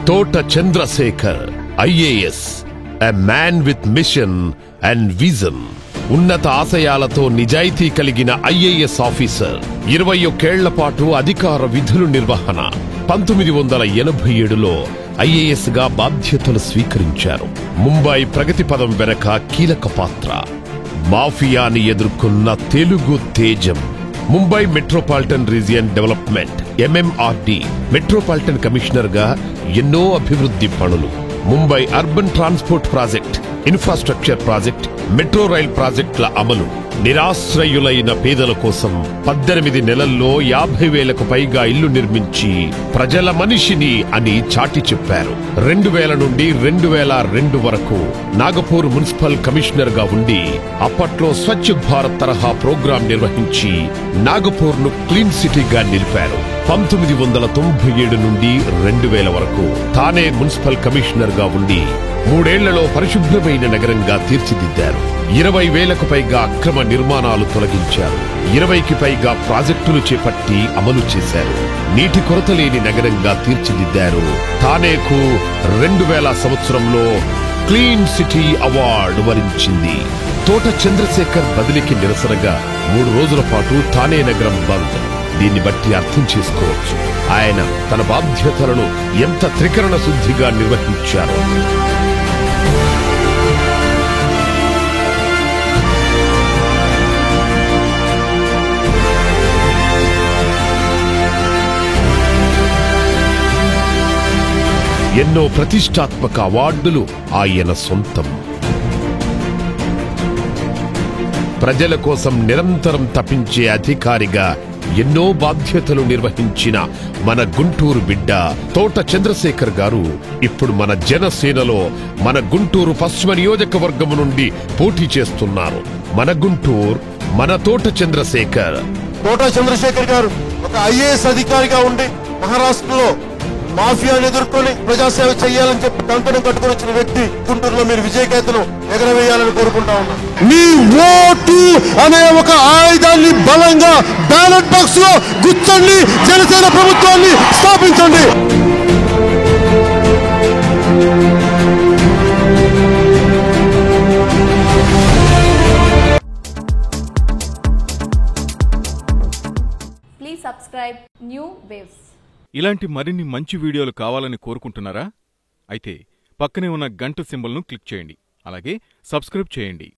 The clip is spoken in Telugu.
తోట Chandrasekhar IAS, a man with mission and vision. ఉన్నత ఆశయాలతో నిజాయితీ కలిగిన IAS ఆఫీసర్. 21 ఏళ్ల పాటు అధికార విధులు నిర్వహణ. 1987లో IAS గా బాధ్యతలు స్వీకరించారు. ముంబై ప్రగతి పదం వెనక కీలక పాత్ర. మాఫియాని ఎదుర్కొన్న తెలుగు తేజం. Mumbai metropolitan region development MMRD metropolitan commissioner గా ఎన్నో అభివృద్ధి పనులు. Mumbai urban transport project, infrastructure project, metro rail ప్రాజెక్టుల అమలు. నిరాశ్రయులైన పేదల కోసం 18 నెలల్లో 50,000కు పైగా ఇల్లు నిర్మించి ప్రజల మనిషిని అని చాటి చెప్పారు. 2000 నుండి 2002 వరకు నాగపూర్ మున్సిపల్ కమిషనర్ గా ఉండి అప్పట్లో స్వచ్ఛ భారత్ తరహా ప్రోగ్రాం నిర్వహించి నాగపూర్ ను క్లీన్ సిటీగా నిలిపారు. 1997 నుండి 2000 వరకు తానే మున్సిపల్ కమిషనర్ గా ఉండి 3 ఏళ్లలో పరిశుభ్రమైన నగరంగా తీర్చిదిద్దారు. 20,000కు పైగా అక్రమ నిర్మాణాలు తొలగించారు. 20కి పైగా ప్రాజెక్టులు చేపట్టి అమలు చేశారు. నీటి కొరత లేని నగరంగా తీర్చిదిద్దారు. తానేకు 2000 సంవత్సరంలో క్లీన్ సిటీ అవార్డు వరించింది. తోట చంద్రశేఖర్ బదిలీకి నిరసనగా 3 రోజుల పాటు తానే నగరం బంద్. దీన్ని బట్టి అర్థం చేసుకోవచ్చు ఆయన తన బాధ్యతలను ఎంత త్రికరణ శుద్ధిగా నిర్వహించారో. ఎన్నో ప్రతిష్టాత్మక అవార్డులు ఆయన సొంతం. ప్రజల కోసం నిరంతరం తపించే అధికారిగా ఎన్నో బాధ్యతలు నిర్వహించిన మన గుంటూరు బిడ్డ తోట చంద్రశేఖర్ గారు ఇప్పుడు మన జనసేనలో మన గుంటూరు పశ్చిమ నియోజకవర్గం నుండి పోటీ చేస్తున్నారు. మన గుంటూరు, మన తోట చంద్రశేఖర్. తోట చంద్రశేఖర్ గారు ఒక IAS అధికారిగా ఉండి మహారాష్ట్రలో మాఫియాను ఎదుర్కొని ప్రజాసేవ చేయాలని చెప్పి కంకణం కట్టుకుని వచ్చిన వ్యక్తి. గుంటూరులో మీరు విజయకేతను ఎగరవేయాలని కోరుకుంటా ఉన్నా. మీ ఓటు అనే ఒక ఆయుధాన్ని బలంగా బ్యాలెట్ బాక్స్ లో గుచ్చండి. జనసేన ప్రభుత్వాన్ని స్థాపించండి. Please subscribe New Waves. ఇలాంటి మరిన్ని మంచి వీడియోలు కావాలని కోరుకుంటున్నారా? అయితే పక్కనే ఉన్న గంట సింబల్ను క్లిక్ చేయండి. అలాగే సబ్స్క్రైబ్ చేయండి.